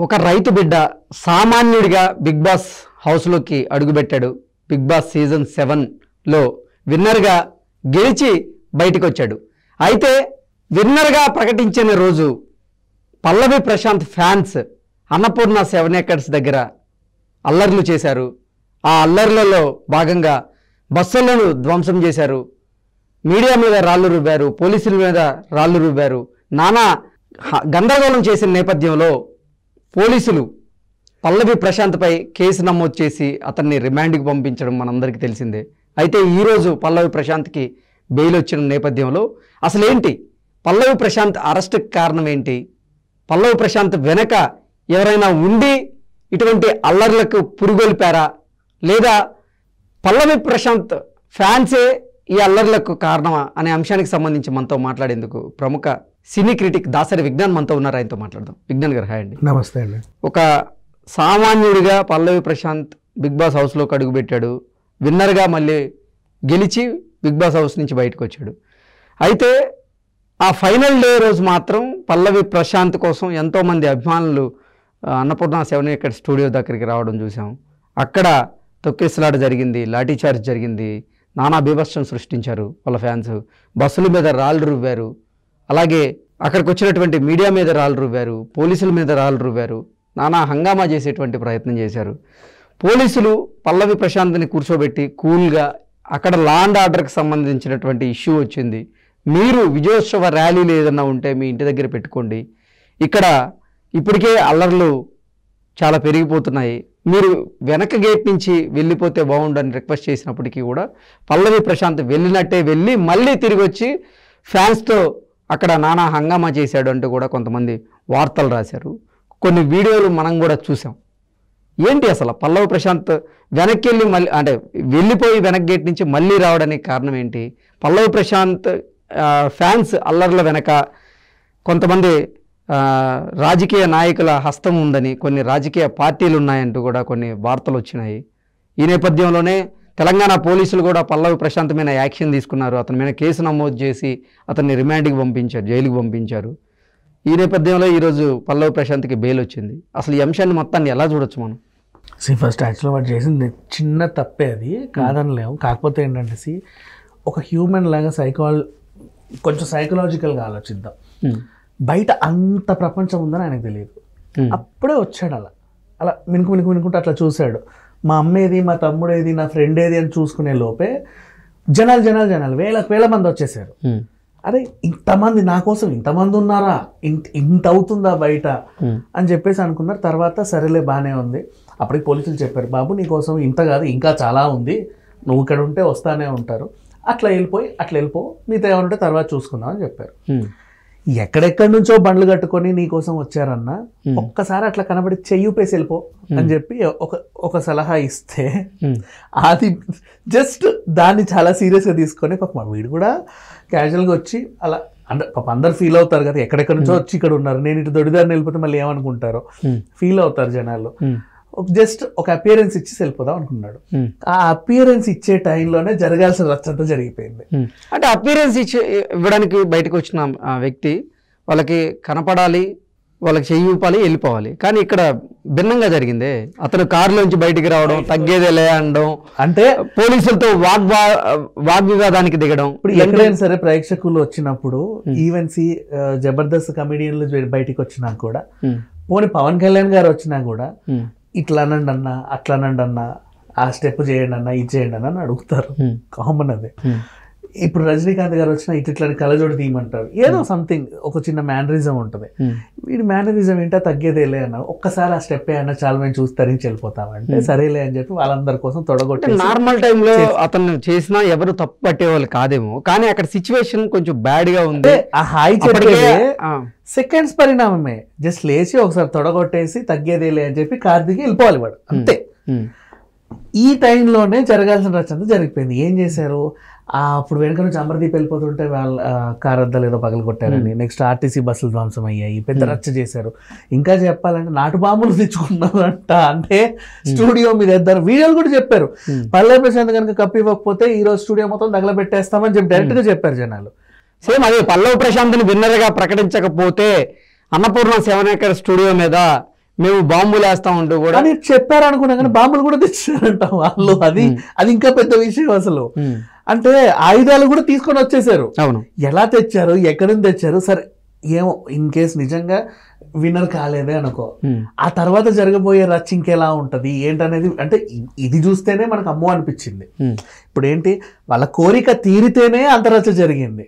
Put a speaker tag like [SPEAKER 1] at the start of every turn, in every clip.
[SPEAKER 1] ఒక రైతు బిడ్డ సామాన్యుడిగా బిగ్ బాస్ హౌస్లోకి అడుగుపెట్టాడు. బిగ్ బాస్ సీజన్ 7లో విన్నర్గా గెలిచి బయటకు వచ్చాడు. అయితే విన్నర్గా ప్రకటించిన రోజు పల్లవి ప్రశాంత్ ఫ్యాన్స్ అన్నపూర్ణ 7 ఏకర్స్ దగ్గర అల్లర్లు చేశారు. ఆ అల్లర్లలో భాగంగా బస్సులను ధ్వంసం చేశారు, మీడియా మీద రాళ్ళు రువ్వారు, పోలీసుల మీద రాళ్ళు రువ్వారు, నానా గందరగోళం చేసిన నేపథ్యంలో పోలీసులు పల్లవి ప్రశాంత్పై కేసు నమోదు చేసి అతన్ని రిమాండ్కి పంపించడం మనందరికీ తెలిసిందే. అయితే ఈరోజు పల్లవి ప్రశాంత్కి బెయిల్ వచ్చిన నేపథ్యంలో అసలు ఏంటి పల్లవి ప్రశాంత్ అరెస్ట్కి కారణం ఏంటి, పల్లవి ప్రశాంత్ వెనక ఎవరైనా ఉండి ఇటువంటి అల్లర్లకు పురుగొల్పారా, లేదా పల్లవి ప్రశాంత్ ఫ్యాన్సే ఈ అల్లర్లకు కారణమా అనే అంశానికి సంబంధించి మనతో మాట్లాడేందుకు ప్రముఖ సినీ క్రిటిక్ దాసరి విజ్ఞాన్ మనతో ఉన్నారు. ఆయనతో మాట్లాడదాం. విజ్ఞాన్ గారు హాయ్ అండి.
[SPEAKER 2] నమస్తే అండి.
[SPEAKER 1] ఒక సామాన్యుడిగా పల్లవి ప్రశాంత్ బిగ్ బాస్ హౌస్లోకి అడుగుపెట్టాడు, విన్నర్గా మళ్ళీ గెలిచి బిగ్ బాస్ హౌస్ నుంచి బయటకు వచ్చాడు. అయితే ఆ ఫైనల్ డే రోజు మాత్రం పల్లవి ప్రశాంత్ కోసం ఎంతోమంది అభిమానులు అన్నపూర్ణ 7 ఏకర్స్ స్టూడియో దగ్గరికి రావడం చూసాం. అక్కడ తొక్కిసలాట జరిగింది, లాఠీచార్జ్ జరిగింది, నానా బీభత్సం సృష్టించారు వాళ్ళ ఫ్యాన్స్. బస్సుల మీద రాళ్ళు రువ్వారు, అలాగే అక్కడికి వచ్చినటువంటి మీడియా మీద రాళ్ళు రువ్వారు, పోలీసుల మీద రాళ్ళు రువ్వారు, నానా హంగామా చేసేటువంటి ప్రయత్నం చేశారు. పోలీసులు పల్లవి ప్రశాంత్ని కూర్చోబెట్టి కూల్గా అక్కడ లా అండ్ ఆర్డర్కి సంబంధించినటువంటి ఇష్యూ వచ్చింది, మీరు విజయోత్సవ ర్యాలీలు ఏదన్నా ఉంటే మీ ఇంటి దగ్గర పెట్టుకోండి, ఇక్కడ ఇప్పటికే అల్లర్లు చాలా పెరిగిపోతున్నాయి, మీరు వెనక గేట్ నుంచి వెళ్ళిపోతే బాగుండని రిక్వెస్ట్ చేసినప్పటికీ కూడా పల్లవి ప్రశాంత్ వెళ్ళినట్టే వెళ్ళి మళ్ళీ తిరిగి వచ్చి ఫ్యాన్స్తో అక్కడ నానా హంగామా చేశాడు అంటూ కూడా కొంతమంది వార్తలు రాశారు. కొన్ని వీడియోలు మనం కూడా చూసాం. ఏంటి అసలు పల్లవి ప్రశాంత్ వెనక్కి వెళ్ళి మళ్ళీ అంటే వెళ్ళిపోయి వెనక్ గేట్ నుంచి మళ్ళీ రావడానికి కారణం ఏంటి? పల్లవి ప్రశాంత్ ఫ్యాన్స్ అల్లర్ల వెనక కొంతమంది రాజకీయ నాయకుల హస్తం ఉందని, కొన్ని రాజకీయ పార్టీలు ఉన్నాయంటూ కూడా కొన్ని వార్తలు వచ్చినాయి. ఈ నేపథ్యంలోనే తెలంగాణ పోలీసులు కూడా పల్లవి ప్రశాంత్ మీద యాక్షన్ తీసుకున్నారు, అతని మీద కేసు నమోదు చేసి అతన్ని రిమాండ్కి పంపించారు, జైలుకి పంపించారు. ఈ నేపథ్యంలో ఈరోజు పల్లవి ప్రశాంత్కి బెయిల్ వచ్చింది. అసలు ఈ అంశాన్ని మొత్తాన్ని ఎలా చూడొచ్చు మనం?
[SPEAKER 2] ఫస్ట్ యాక్చువల్గా వాడు చేసింది చిన్న తప్పే, అది కాదనలేము. కాకపోతే ఏంటంటే ఒక హ్యూమన్ లాగా కొంచెం సైకలాజికల్గా ఆలోచిద్దాం. బయట అంత ప్రపంచం ఉందని ఆయనకు తెలియదు. అప్పుడే వచ్చాడు అలా మినుకుంటూ అట్లా చూశాడు. మా అమ్మేది, మా తమ్ముడేది, నా ఫ్రెండ్ ఏది అని చూసుకునే లోపే జనాలు వేల మంది వచ్చేసారు. అరే ఇంతమంది నా కోసం ఇంతమంది ఉన్నారా, ఇంత అవుతుందా బయట అని చెప్పేసి అనుకున్నారు. తర్వాత సరేలే బాగానే ఉంది. అప్పటికి పోలీసులు చెప్పారు, బాబు నీకోసం ఇంత కాదు ఇంకా చాలా ఉంది, నువ్వు ఇక్కడ ఉంటే వస్తానే ఉంటారు, అట్లా వెళ్ళిపో, మీతో ఏమంటే తర్వాత చూసుకుందాం అని చెప్పారు. ఎక్కడెక్కడి నుంచో బండ్లు కట్టుకొని నీకోసం వచ్చారన్నా ఒక్కసారి అట్లా కనబడి చెయ్యూపేసి వెళ్ళిపో అని చెప్పి ఒక సలహా ఇస్తే అది జస్ట్ దాన్ని చాలా సీరియస్గా తీసుకొని పాప వీడు కూడా క్యాజువల్గా వచ్చి అలా పాప అందరు ఫీల్ అవుతారు కదా, ఎక్కడెక్కడి నుంచో వచ్చి ఇక్కడ ఉన్నారు, నేను ఇటు దొడిదారిని వెళ్ళిపోతే మళ్ళీ ఏమనుకుంటారో ఫీల్ అవుతారు జనాలు. జస్ట్ ఒక అపియరెన్స్ ఇచ్చి వెళ్ళిపోదాం అనుకున్నాడు. ఆ అపియరెన్స్ ఇచ్చే టైంలోనే జరగాల్సిన రచ్చంతా జరిగిపోయింది.
[SPEAKER 1] అంటే అపియరెన్స్ ఇవ్వడానికి బయటకు వచ్చిన ఆ వ్యక్తి వాళ్ళకి కనపడాలి, వాళ్ళకి చెయ్యి ఊపాలి, వెళ్ళిపోవాలి. కానీ ఇక్కడ భిన్నంగా జరిగిందే. అతను కారులోంచి బయటికి రావడం, తగ్గేదేలే అనడం, అంటే పోలీసులతో వాగ్వివాదానికి దిగడం.
[SPEAKER 2] ఇప్పుడు ఎక్కడైనా సరే ప్రేక్షకులు వచ్చినప్పుడు ఈవెన్ జబర్దస్త్ కమెడియన్లు బయటికి వచ్చినా కూడా, పోనీ పవన్ కళ్యాణ్ గారు వచ్చినా కూడా ఇట్లా అనండి అన్న, అట్లా అనండి అన్న, ఆ స్టెప్ చేయండి అన్న, ఇది చేయండి అన్న అని అడుగుతారు. కామన్ అదే. ఇప్పుడు రజనీకాంత్ గారు వచ్చినా ఇట్లా కళ్ళజోడు తీయమంటారు, ఏదో సంథింగ్ ఒక చిన్న మేనరిజం ఉంటుంది. వీడి మేనరిజం ఏంటో తగ్గేదేలే అన్న, ఒక్కసారి ఆ స్టెప్ అన్న చాలా మేము చూసి తరించి వెళ్ళిపోతామంటే సరేలే అని చెప్పి వాళ్ళందరి కోసం తొడగొట్టి
[SPEAKER 1] నార్మల్ టైంలో అతను చేసినా ఎవరు తప్పు పట్టేవాళ్ళు కాదేమో, కానీ అక్కడ సిచ్యువేషన్ కొంచెం బ్యాడ్ గా ఉంది.
[SPEAKER 2] ఆ హాయ్ సెకండ్స్ పరిణామమే. జస్ట్ లేచి ఒకసారి తొడగొట్టేసి తగ్గేదేలే అని చెప్పి కార్ దిగి వెళ్ళిపోవాలి వాడు, అంతే. ఈ టైంలోనే జరగాల్సిన రచన జరిగిపోయింది. ఏం చేశారు, అప్పుడు వెనక నుంచి అమర్దీప్ వెళ్ళిపోతుంటే వాళ్ళ కార్ అద్దాలు ఏదో పగలు కొట్టారని, నెక్స్ట్ ఆర్టీసీ బస్సులు ధ్వంసం అయ్యాయి, పెద్ద రచ్చ చేశారు. ఇంకా చెప్పాలంటే నాటు బాంబులు తెచ్చుకున్నారంట, అంటే స్టూడియో మీద ఇద్దరు వీడియోలు కూడా చెప్పారు. పల్లవి ప్రశాంత్ కనుక కప్పు ఇవ్వకపోతే ఈ రోజు స్టూడియో మొత్తం తగలబెట్టేస్తామని చెప్పి డైరెక్ట్ గా చెప్పారు జనాలు.
[SPEAKER 1] సేమ్ అదే పల్లవి ప్రశాంత్ని విన్నర్గా ప్రకటించకపోతే అన్నపూర్ణ 7 ఏకర్స్ స్టూడియో మీద మేము బాంబులు వేస్తా ఉంటూ కూడా
[SPEAKER 2] అని చెప్పారు అనుకున్నా కానీ బాంబులు కూడా తెచ్చారంట వాళ్ళు. అది ఇంకా పెద్ద విషయం అసలు. అంటే ఆయుధాలు కూడా తీసుకొని వచ్చేసారు.
[SPEAKER 1] అవును,
[SPEAKER 2] ఎలా తెచ్చారు, ఎక్కడి నుంచి తెచ్చారు, సరే ఏమో ఇన్ కేసు నిజంగా విన్నర్ కాలేదే అనుకో, ఆ తర్వాత జరగబోయే రచ్చ ఇంకెలా ఉంటది ఏంటనేది అంటే ఇది చూస్తేనే మనకు అమ్మో అనిపించింది. ఇప్పుడు ఏంటి, వాళ్ళ కోరిక తీరితేనే అంత రచ్చ జరిగింది,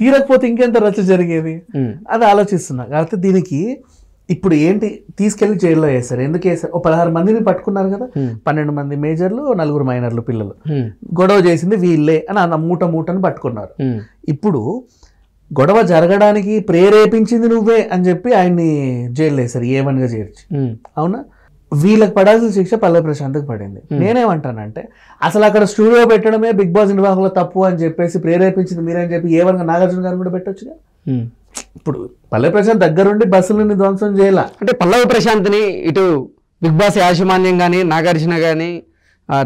[SPEAKER 2] తీరకపోతే ఇంకెంత రచ్చ జరిగేది అది ఆలోచిస్తున్నా. కాబట్టి దీనికి ఇప్పుడు ఏంటి, తీసుకెళ్లి జైల్లో వేశారు. ఎందుకు వేశారు, 16 మందిని పట్టుకున్నారు కదా, 12 మంది మేజర్లు, 4 మైనర్లు పిల్లలు, గొడవ చేసింది వీళ్ళే అని మూటని పట్టుకున్నారు. ఇప్పుడు గొడవ జరగడానికి ప్రేరేపించింది నువ్వే అని చెప్పి ఆయన్ని జైల్లో వేశారు, ఏమనిగా చేర్చి. అవునా, వీళ్ళకి పడాల్సిన శిక్ష పల్లవి ప్రశాంత్కి పడింది. నేనేమంటానంటే అసలు అక్కడ స్టూడియో పెట్టడమే బిగ్ బాస్ నిర్వాహకుల తప్పు అని చెప్పేసి ప్రేరేపించింది మీరని చెప్పి ఏమనగా నాగార్జున గారిని కూడా పెట్టొచ్చుగా. ఇప్పుడు పల్లవి ప్రశాంత్ దగ్గరుండి బస్సులని ధ్వంసం చేయాల
[SPEAKER 1] అంటే పల్లవి ప్రశాంత్ని ఇటు బిగ్ బాస్ యాజమాన్యం కానీ నాగార్జున కానీ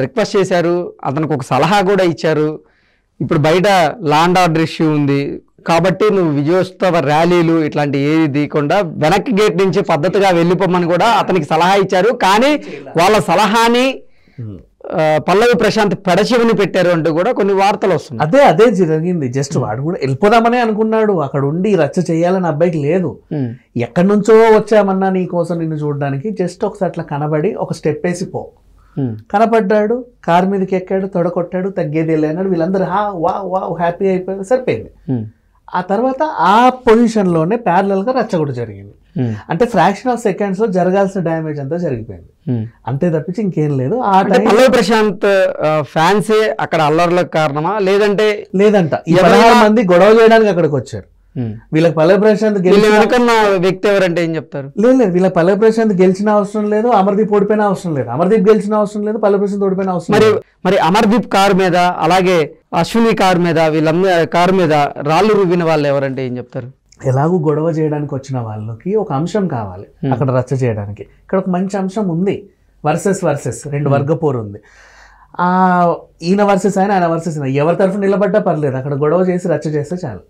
[SPEAKER 1] రిక్వెస్ట్ చేశారు, అతనికి ఒక సలహా కూడా ఇచ్చారు. ఇప్పుడు బయట లా అండ్ ఆర్డర్ ఇష్యూ ఉంది కాబట్టి నువ్వు విజయోత్సవ ర్యాలీలు ఇట్లాంటి ఏది తీయకుండా వెనక్కి గేట్ నుంచి పద్ధతిగా వెళ్ళిపోమని కూడా అతనికి సలహా ఇచ్చారు. కానీ వాళ్ళ సలహాని పల్లవి ప్రశాంత్ పెడచెవిని పెట్టారు అంటూ కూడా కొన్ని వార్తలు వస్తున్నాయి.
[SPEAKER 2] అదే జరిగింది. జస్ట్ వాడు కూడా వెళ్ళిపోదామనే అనుకున్నాడు, అక్కడ ఉండి రచ్చ చేయాలని అబ్బాయికి లేదు. ఎక్కడి నుంచో వచ్చామన్నా నీ కోసం నిన్ను చూడడానికి, జస్ట్ ఒకసారి అట్లా కనబడి ఒక స్టెప్ వేసి పో, కనపడ్డాడు, కారు మీదకి ఎక్కాడు, తొడకొట్టాడు, తగ్గేది వెళ్ళాడు, వీళ్ళందరూ వా వా హ్యాపీ అయిపోయారు, సరిపోయింది. ఆ తర్వాత ఆ పొజిషన్లోనే ప్యారలల్గా రచ్చ కూడా జరిగింది. అంటే ఫ్రాక్షన్ ఆఫ్ సెకండ్స్ లో జరగాల్సిన డ్యామేజ్ అంతా జరిగిపోయింది, అంతే తప్పించి ఇంకేం లేదు. ఆ
[SPEAKER 1] పల్లవి ప్రశాంత్ ఫ్యాన్సే అక్కడ అల్లర్లకు కారణమా లేదంటే
[SPEAKER 2] లేదంట, ఈ 16 మంది గొడవ చేయడానికి అక్కడికి వచ్చారు. వీళ్ళకి పల్లవి ప్రశాంత్
[SPEAKER 1] వెనుకన్న వ్యక్తి ఎవరంటే ఏం చెప్తారు?
[SPEAKER 2] లేదు, వీళ్ళకి పల్లవి ప్రశాంత్ గెలిచిన అవసరం లేదు, అమర్దీప్ ఓడిపోయిన అవసరం లేదు, అమర్దీప్ గెలిచిన అవసరం లేదు, పల్లవి ప్రశాంత్ ఓడిపోయిన అవసరం లేదు.
[SPEAKER 1] మరి అమర్దీప్ కారు మీద అలాగే అశ్విని కారు మీద వీళ్ళందరి కారు మీద రాళ్ళు రువ్విన వాళ్ళు ఎవరంటే ఏం చెప్తారు?
[SPEAKER 2] ఎలాగూ గొడవ చేయడానికి వచ్చిన వాళ్ళకి ఒక అంశం కావాలి అక్కడ రచ్చ చేయడానికి. ఇక్కడ ఒక మంచి అంశం ఉంది, వర్సెస్ 2 వర్గపోరు ఉంది. ఈయన వర్సెస్ ఆయన వర్సెస్ ఎవరి తరఫున నిలబడ్డా పర్లేదు, అక్కడ గొడవ చేసి రచ్చ చేస్తే చాలు.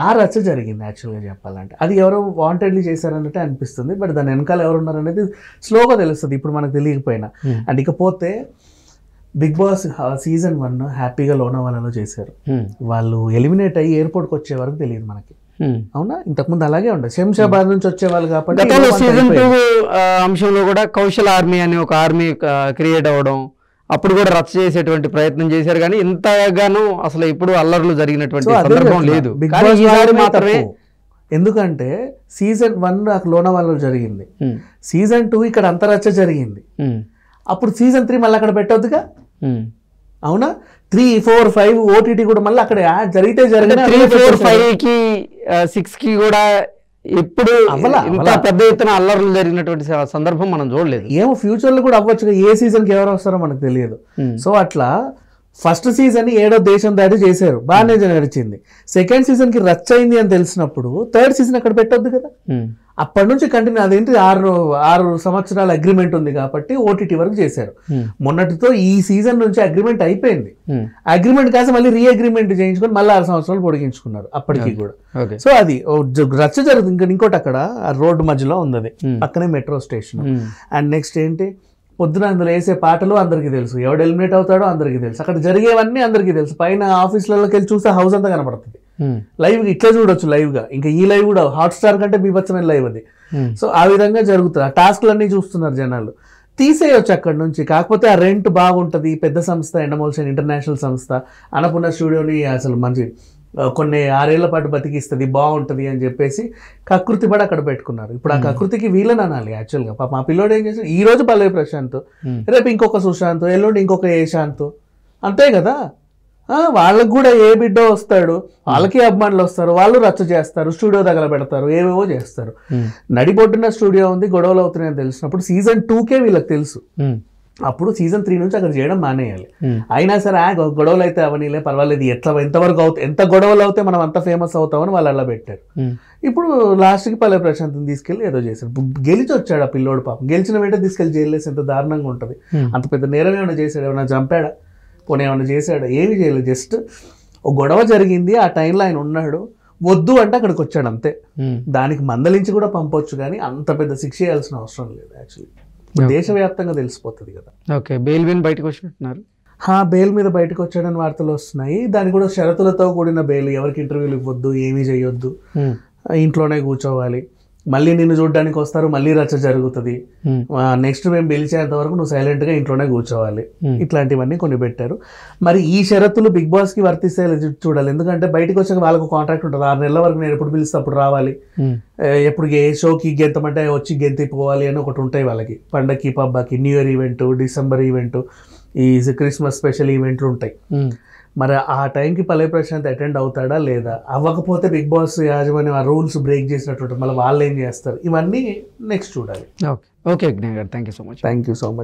[SPEAKER 2] ఆ రచ్చ జరిగింది యాక్చువల్గా చెప్పాలంటే. అది ఎవరో వాంటెడ్లీ చేశారన్నట్టే అనిపిస్తుంది, బట్ దాని వెనకాల ఎవరు ఉన్నారనేది స్లోగా తెలుస్తుంది ఇప్పుడు మనకు తెలియకపోయినా. అండ్ ఇకపోతే బిగ్ బాస్ సీజన్ 1 హ్యాపీగా లోనావాలాలో చేశారు. వాళ్ళు ఎలిమినేట్ అయ్యి ఎయిర్పోర్ట్కి వచ్చే వరకు తెలియదు మనకి, అవునా? ఇంతకుముందు అలాగే ఉండదు, శంషాబాద్ నుంచి వచ్చేవాళ్ళు కాబట్టి.
[SPEAKER 1] సీజన్ 2 అంశంలో కూడా కౌశల్ ఆర్మీ అనే ఒక ఆర్మీ క్రియేట్ అవ్వడం, అప్పుడు కూడా రచ్చ చేసేటువంటి ప్రయత్నం చేశారు. కానీ ఇంతగానో అసలు ఇప్పుడు అల్లర్లు జరిగినటువంటి సందర్భం లేదు.
[SPEAKER 2] మాత్రమే ఎందుకంటే సీజన్ 1 లోనావాలాలో జరిగింది, సీజన్ 2 ఇక్కడ అంత రచ్చ జరిగింది. అప్పుడు సీజన్ 3 మళ్ళీ అక్కడ పెట్టొద్దుగా, అవునా? 3, 4, 5 ఓటీటీ కూడా మళ్ళీ అక్కడ జరిగితే జరిగిన
[SPEAKER 1] 3, 4, 5కి 6కి కూడా ఎప్పుడు ఇంత పెద్ద ఎత్తున అల్లర్లు జరిగినటువంటి సందర్భం మనం చూడలేదు.
[SPEAKER 2] ఏమో ఫ్యూచర్ లో కూడా అవ్వచ్చు, ఏ సీజన్ కి ఎవరు వస్తారో మనకు తెలియదు. సో అట్లా ఫస్ట్ సీజన్ 7వ దేశం దాటి చేశారు, బాగానే నడిచింది. సెకండ్ సీజన్ కి రచ్చ అయింది అని తెలిసినప్పుడు థర్డ్ సీజన్ అక్కడ పెట్టొద్దు కదా. అప్పటి నుంచి కంటిన్యూ, అదేంటి 6 సంవత్సరాల అగ్రిమెంట్ ఉంది కాబట్టి ఓటీటీ వరకు చేశారు. మొన్నటితో ఈ సీజన్ నుంచి అగ్రిమెంట్ అయిపోయింది, అగ్రిమెంట్ కాస్త మళ్ళీ రీ అగ్రిమెంట్ చేయించుకొని మళ్ళీ 6 సంవత్సరాలు పొడిగించుకున్నారు అప్పటికి కూడా. సో అది రచ్చ జరుగుతుంది. ఇంకోటి అక్కడ రోడ్డు మధ్యలో ఉంది, అది పక్కనే మెట్రో స్టేషన్. అండ్ నెక్స్ట్ ఏంటి, పొద్దున అందులో వేసే పాటలు అందరికీ తెలుసు, ఎవడు ఎలిమినేట్ అవుతాడో అందరికీ తెలుసు, అక్కడ జరిగేవన్నీ అందరికీ తెలుసు. పైన ఆఫీస్లలోకి వెళ్ళి చూస్తే హౌస్ అంతా కనపడుతుంది లైవ్, ఇట్లా చూడొచ్చు లైవ్ గా. ఇంకా ఈ లైవ్ కూడా హాట్స్టార్ కంటే బీభత్సమైన లైవ్ అది. సో ఆ విధంగా జరుగుతుంది, ఆ టాస్క్లన్నీ చూస్తున్నారు జనాలు. తీసేయొచ్చు అక్కడ నుంచి, కాకపోతే ఆ రెంట్ బాగుంటుంది, పెద్ద సంస్థ, ఎండమోల్షన్ ఇంటర్నేషనల్ సంస్థ, అన్నపూర్ణ స్టూడియోని అసలు మంచి కొన్ని 6 ఏళ్ల పాటు బతికిస్తుంది, బాగుంటుంది అని చెప్పేసి కకృతి పడి అక్కడ పెట్టుకున్నారు. ఇప్పుడు ఆ కకృతికి వీళ్ళని అనాలి యాక్చువల్గా. పాప మా పిల్లోడు ఏం చేశాడు, ఈ రోజు పల్లవి ప్రశాంత్, రేపు ఇంకొక సుశాంత్, ఎల్లుండి ఇంకొక ఏశాంత్, అంతే కదా. వాళ్ళకు కూడా ఏ బిడ్డో వస్తాడు, వాళ్ళకి అభిమానులు వస్తారు, వాళ్ళు రచ్చ చేస్తారు, స్టూడియో దగ్గర పెడతారు, ఏవేవో చేస్తారు. నడిబొడ్డున స్టూడియో ఉంది, గొడవలు అవుతున్నాయని తెలిసినప్పుడు సీజన్ 2కే వీళ్ళకి తెలుసు, అప్పుడు సీజన్ 3 నుంచి అక్కడ చేయడం మానేయాలి. అయినా సరే గొడవలు అయితే అవనీలే పర్వాలేదు, ఎంతవరకు అవుతాయి, ఎంత గొడవలు అవుతే మనం అంత ఫేమస్ అవుతామని వాళ్ళు అలా పెట్టారు. ఇప్పుడు లాస్ట్కి పల్లవి ప్రశాంత్ని తీసుకెళ్ళి ఏదో చేశారు, గెలిచి వచ్చాడు ఆ పిల్లోడు. పాపం గెలిచిన వెంటనే తీసుకెళ్ళి జైలు వేసి ఎంత దారుణంగా ఉంటుంది. అంత పెద్ద నేరం ఏమైనా చేశాడు, ఏమైనా చంపాడా, పోనీ ఏమైనా చేశాడు? ఏమి చేయలేదు, జస్ట్ ఒక గొడవ జరిగింది, ఆ టైంలో ఆయన ఉన్నాడు, వద్దు అంటే అక్కడికి వచ్చాడు అంతే. దానికి మందలించి కూడా పంపొచ్చు, కానీ అంత పెద్ద శిక్ష చేయాల్సిన అవసరం లేదు యాక్చువల్లీ. దేశవ్యాప్తంగా తెలిసిపోతుంది కదా.
[SPEAKER 1] ఓకే, బెయిల్ విన్ బయటకు వచ్చినట్టున్నారు.
[SPEAKER 2] బెయిల్ మీద బయటకు వచ్చాడని వార్తలు వస్తున్నాయి. దానికి కూడా షరతులతో కూడిన బెయిల్, ఎవరికి ఇంటర్వ్యూలు ఇవ్వద్దు, ఏమీ చేయొద్దు, ఇంట్లోనే కూర్చోవాలి, మళ్ళీ నిన్ను చూడడానికి వస్తారు, మళ్ళీ రచ్చ జరుగుతుంది, నెక్స్ట్ మేము పిలిచేంత వరకు నువ్వు సైలెంట్గా ఇంట్లోనే కూర్చోవాలి, ఇట్లాంటివన్నీ కొన్ని పెట్టారు. మరి ఈ షరతులు బిగ్ బాస్కి వర్తిస్తే చూడాలి. ఎందుకంటే బయటకు వచ్చాక వాళ్ళకు కాంట్రాక్ట్ ఉంటుంది, 6 నెలల వరకు నేను ఎప్పుడు పిలిస్తే అప్పుడు రావాలి, ఎప్పుడు ఏ షోకి గెంతమంటే వచ్చి గెంతిపోవాలి అని ఒకటి ఉంటాయి వాళ్ళకి. పండగకి, పబ్బాకి, new year event, December event, ఈ క్రిస్మస్ స్పెషల్ ఈవెంట్లు ఉంటాయి. మరి ఆ టైంకి పల్లవి ప్రశాంత్ అటెండ్ అవుతాడా లేదా, అవ్వకపోతే బిగ్ బాస్ యాజమాన్యం ఆ రూల్స్ బ్రేక్ చేసినట్టు మళ్ళీ వాళ్ళు ఏం చేస్తారు, ఇవన్నీ నెక్స్ట్ చూడాలి.
[SPEAKER 1] ఓకే ఓకే, విజ్ఞాన్ గారు, thank you so much.
[SPEAKER 2] Thank you so much.